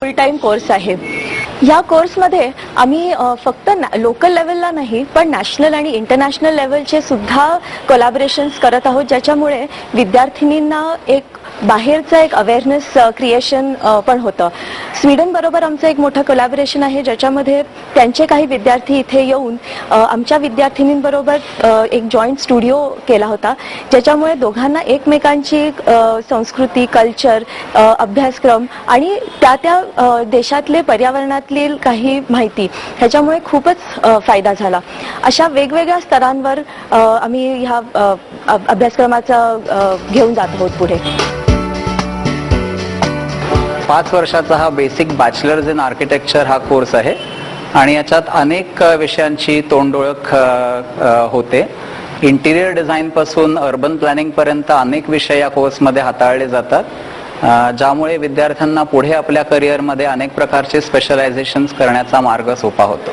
फुल time course आहे। या कोर्समध्ये आम्ही फक्त लोकल लेवलला नाही पण नॅशनल आणि इंटरनॅशनल लेवलचे सुद्धा कोलॅबोरेशन्स करत आहोत, ज्याच्यामुळे विद्यार्थिनींना एक बाहेरचं एक अवेअरनेस क्रिएशन पण होतं। स्वीडन बरोबर आमचं एक मोठं कोलॅबोरेशन आहे, ज्याच्यामध्ये त्यांचे काही विद्यार्थी इथे येऊन आमच्या विद्यार्थिनींबरोबर एक जॉईंट स्टुडिओ केला होता, ज्याच्यामुळे दोघांना एकमेकांची संस्कृती, कल्चर, अभ्यासक्रम आणि त्या देशातले पर्यावरणातील काही माहिती ह्याच्यामुळे खूपच फायदा झाला। अशा वेगवेगळ्या स्तरांवर आम्ही ह्या अभ्यासक्रमाचा घेऊन जात आहोत पुढे। 5 वर्षाचा हा बेसिक बॅचलर्स इन आर्किटेक्चर हा कोर्स आहे आणि याच्यात अनेक विषयांची तोंडओळख होते। इंटिरियर डिझाईन पासून अर्बन प्लॅनिंग पर्यंत अनेक विषय या कोर्समध्ये हाताळले जातात, ज्यामुळे विद्यार्थ्यांना पुढे आपल्या करिअरमध्ये अनेक प्रकारचे स्पेशलायझेशन्स करण्याचा मार्ग सोपा होतो।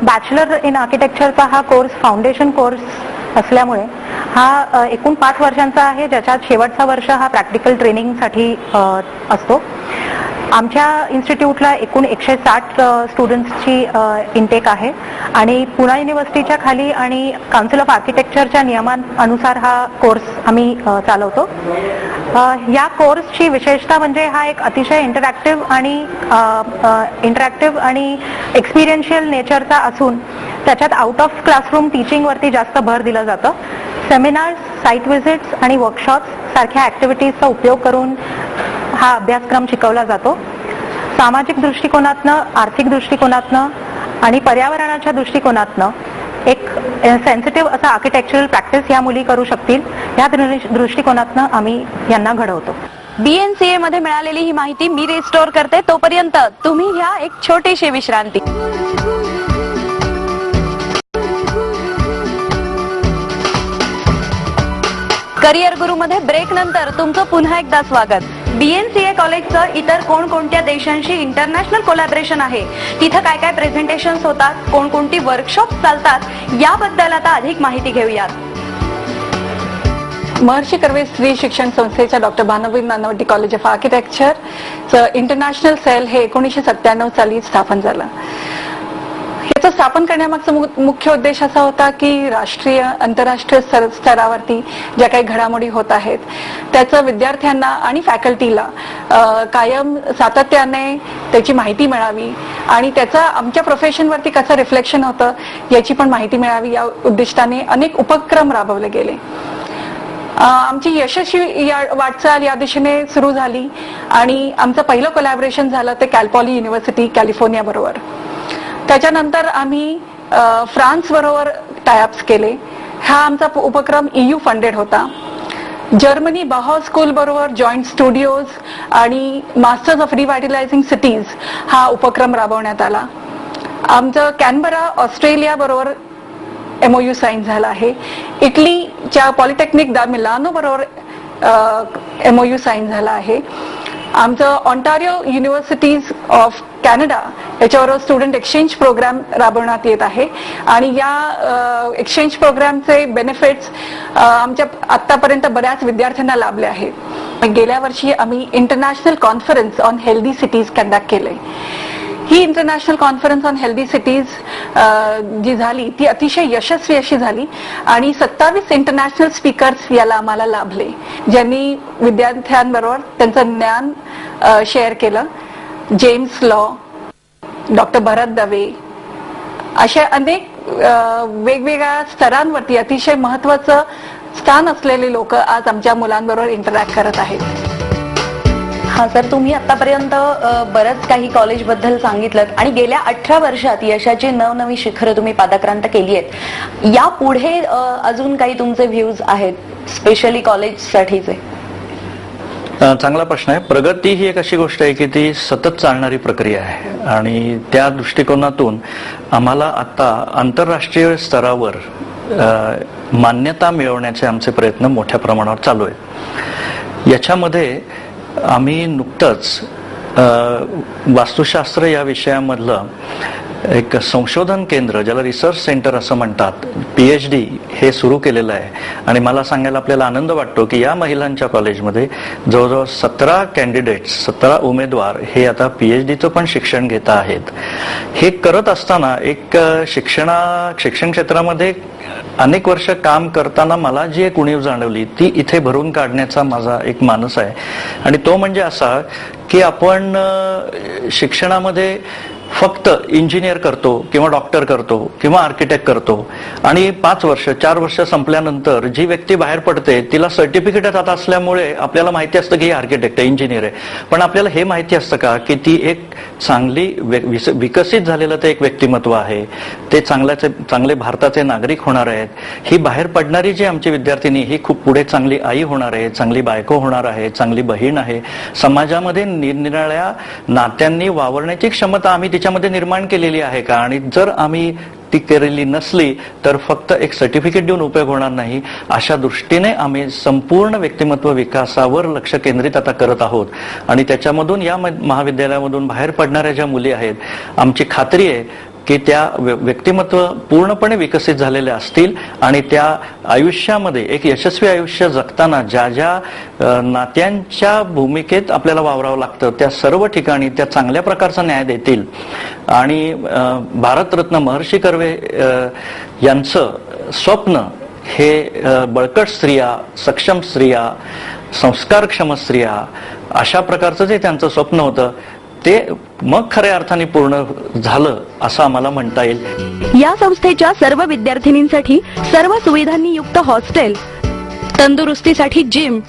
बॅचलर इन आर्किटेक्चरचा हा कोर्स फाउंडेशन कोर्स असल्यामुळे हा एकूण 5 वर्षांचा आहे, ज्याच्यात शेवटचा वर्ष हा प्रॅक्टिकल ट्रेनिंगसाठी असतो। आमच्या इन्स्टिट्यूटला एकूण 160 स्टुडंट्सची इनटेक आहे आणि पुणे युनिव्हर्सिटीच्या खाली आणि काउन्सिल ऑफ आर्किटेक्चरच्या नियमांनुसार हा कोर्स आम्ही चालवतो। या कोर्सची विशेषता म्हणजे हा एक अतिशय इंटरॅक्टिव्ह आणि एक्सपिरियन्शियल नेचरचा असून त्याच्यात आउट ऑफ क्लासरूम टीचिंगवरती जास्त भर दिलं जातं। सेमिनार्स, साईट व्हिजिट्स आणि वर्कशॉप्स सारख्या ॲक्टिव्हिटीजचा उपयोग करून हा अभ्यासक्रम शिकवला जातो। सामाजिक दृष्टिकोनातनं, आर्थिक दृष्टिकोनातनं आणि पर्यावरणाच्या दृष्टिकोनातनं एक सेन्सिटिव्ह असा आर्किटेक्चरल प्रॅक्टिस या मुली करू शकतील, या दृष्टिकोनातनं आम्ही यांना घडवतो। BNCA मध्ये मिळालेली ही माहिती मी रिस्टोर करते, तोपर्यंत तुम्ही घ्या एक छोटीशी विश्रांती। करिअर गुरु मध्ये ब्रेक नंतर तुमचं पुन्हा एकदा स्वागत। BNCA कॉलेजचं इतर कोणकोणत्या देशांशी इंटरनॅशनल कोलॅबोरेशन आहे, तिथं काय काय प्रेझेंटेशन्स होतात, कोणकोणती वर्कशॉप्स चालतात, याबद्दल आता अधिक माहिती घेऊयात। महर्षी कर्वे स्त्री शिक्षण संस्थेच्या doctor Bhanubi Nanavati college of आर्किटेक्चरचं इंटरनॅशनल सेल हे 1997 साली स्थापन झालं। याचं स्थापन करण्यामागचा मुख्य उद्देश असा होता की राष्ट्रीय, आंतरराष्ट्रीय स्तरावरती ज्या काही घडामोडी होत आहेत त्याचं विद्यार्थ्यांना आणि फॅकल्टीला कायम सातत्याने त्याची माहिती मिळावी आणि त्याचं आमच्या प्रोफेशनवरती कसं रिफ्लेक्शन होतं याची पण माहिती मिळावी, या उद्दिष्टाने अनेक उपक्रम राबवले गेले। आमची यशस्वी वाटचाल या दिशेने सुरू झाली आणि आमचं पहिलं कोलॅबोरेशन झालं ते कॅल पॉली युनिव्हर्सिटी कॅलिफोर्निया बरोबर। त्याच्यानंतर आम्ही फ्रान्स बरोबर टायअप्स केले। हा आमचा उपक्रम EU फंडेड होता। जर्मनी बाहॉ स्कूल बरोबर जॉईंट स्टुडिओज आणि मास्टर्स ऑफ रिव्हायटलायझिंग सिटीज हा उपक्रम राबवण्यात आला। आमचं कॅनबरा ऑस्ट्रेलिया बरोबर MOU साईन झाला आहे। इटलीच्या पॉलिटेक्निक दा मिलानो बरोबर MOU साईन झाला आहे। आमचं ऑन्टारिओ युनिव्हर्सिटीज ऑफ कॅनडा याच्याबरोबर स्टुडंट एक्सचेंज प्रोग्राम राबवण्यात येत आहे आणि या एक्सचेंज प्रोग्रामचे बेनिफिट्स आमच्या आतापर्यंत बऱ्याच विद्यार्थ्यांना लाभले आहेत। गेल्या वर्षी आम्ही international conference on healthy cities conduct केले। ही international conference on healthy cities जी झाली ती अतिशय यशस्वी अशी झाली आणि 27 इंटरनॅशनल स्पीकर्स याला आम्हाला लाभले, ज्यांनी विद्यार्थ्यांबरोबर त्यांचं ज्ञान शेअर केलं। जेम्स लॉ, डॉक्टर भरत दवे अशा अनेक वेगवेगळ्या स्तरांवरती अतिशय महत्वाचं स्थान असलेले लोक आज आमच्या मुलांबरोबर इंटरॅक्ट करत आहेत। हा सर, तुम्ही आतापर्यंत बरंच काही कॉलेजबद्दल सांगितलं आणि गेल्या 18 वर्षात यशाची नवनवी शिखरं तुम्ही पादाक्रांत केली आहेत। यापुढे अजून काही तुमचे व्ह्यूज आहेत स्पेशली कॉलेजसाठीचे? चांगला प्रश्न आहे। प्रगती ही एक अशी गोष्ट आहे की ती सतत चालणारी प्रक्रिया आहे आणि त्या दृष्टिकोनातून आम्हाला आता आंतरराष्ट्रीय स्तरावर मान्यता मिळवण्याचे आमचे प्रयत्न मोठ्या प्रमाणावर चालू आहेत। याच्यामध्ये आम्ही नुकतंच वास्तुशास्त्र या विषयामधलं एक संशोधन केंद्र, ज्याला रिसर्च सेंटर असं म्हणतात, PhD हे सुरू केलेलं आहे. आणि मला सांगायला आपल्याला आनंद वाटतो की या महिलांच्या कॉलेजमध्ये जवळजवळ 17 कॅन्डिडेट्स, 17 उमेदवार हे आता PhDचं पण शिक्षण घेत आहेत. हे करत असताना एक शिक्षण क्षेत्रामध्ये अनेक वर्ष काम करताना मला जी एक उणीव जाणवली ती इथे भरून काढण्याचा माझा एक मानस आहे. आणि तो म्हणजे असा की आपण शिक्षणामध्ये फक्त इंजिनियर करतो किंवा डॉक्टर करतो किंवा आर्किटेक्ट करतो आणि 5 वर्ष 4 वर्ष संपल्यानंतर जी व्यक्ती बाहेर पडते तिला सर्टिफिकेट आता असल्यामुळे आपल्याला माहिती असतं की ही आर्किटेक्ट आहे, इंजिनियर आहे. पण आपल्याला हे माहिती असतं का की ती एक चांगली विकसित झालेलं ते एक व्यक्तिमत्व आहे, ते चांगले भारताचे नागरिक होणार आहेत. ही बाहेर पडणारी जी आमची विद्यार्थिनी ही खूप पुढे चांगली आई होणार आहे, चांगली बायको होणार आहे, चांगली बहीण आहे. समाजामध्ये निरनिराळ्या नात्यांनी वावरण्याची क्षमता आम्ही तिच्यामध्ये निर्माण केलेली आहे का? आणि जर आम्ही ती केलेली नसली तर फक्त एक सर्टिफिकेट देऊन उपयोग होणार नाही. अशा दृष्टीने आम्ही संपूर्ण व्यक्तिमत्व विकासावर लक्ष केंद्रित आता करत आहोत. आणि त्याच्यामधून या महाविद्यालयामधून बाहेर पडणाऱ्या ज्या मुली आहेत, आमची खात्री आहे की त्या व्यक्तिमत्व पूर्णपणे विकसित झालेले असतील आणि त्या आयुष्यामध्ये एक यशस्वी आयुष्य जगताना ज्या ज्या नात्यांच्या भूमिकेत आपल्याला वावरावं लागतं त्या सर्व ठिकाणी त्या चांगल्या प्रकारचा न्याय देतील. आणि भारतरत्न महर्षी कर्वे यांचं स्वप्न हे बळकट स्त्रिया, सक्षम स्त्रिया, संस्कारक्षम स्त्रिया, अशा प्रकारचं जे त्यांचं स्वप्न होतं ते मग खऱ्या अर्थाने पूर्ण झालं असं आम्हाला म्हणता येईल. या संस्थेच्या सर्व विद्यार्थिनींसाठी सर्व सुविधांनी युक्त हॉस्टेल, तंदुरुस्तीसाठी जिम,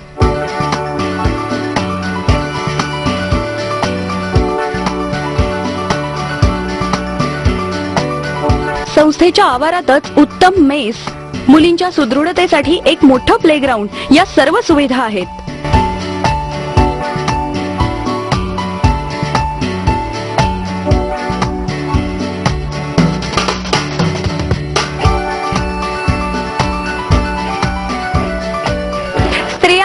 संस्थेच्या आवारातच उत्तम मेस, मुलींच्या सुदृढतेसाठी एक मोठं प्लेग्राऊंड, या सर्व सुविधा आहेत.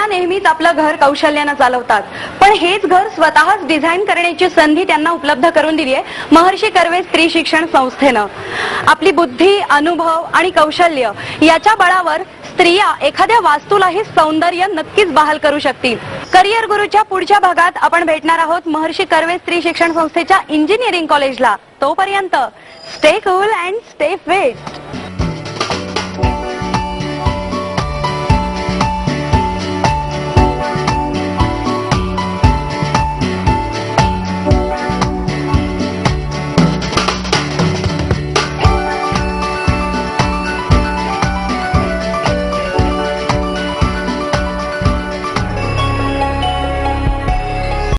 नेहमीच आपलं घर कौशल्यानं चालवतात, पण हेच घर स्वतःच डिझाईन करण्याची संधी त्यांना उपलब्ध करून दिली आहे महर्षी कर्वे स्त्री शिक्षण संस्थेनं. आपली बुद्धी, अनुभव आणि कौशल्य याच्या बळावर स्त्रिया एखाद्या वास्तूलाही सौंदर्य नक्कीच बहाल करू शकतील. करिअर गुरुच्या पुढच्या भागात आपण भेटणार आहोत महर्षी कर्वे स्त्री शिक्षण संस्थेच्या इंजिनिअरिंग कॉलेजला. तोपर्यंत stay cool and stay fit.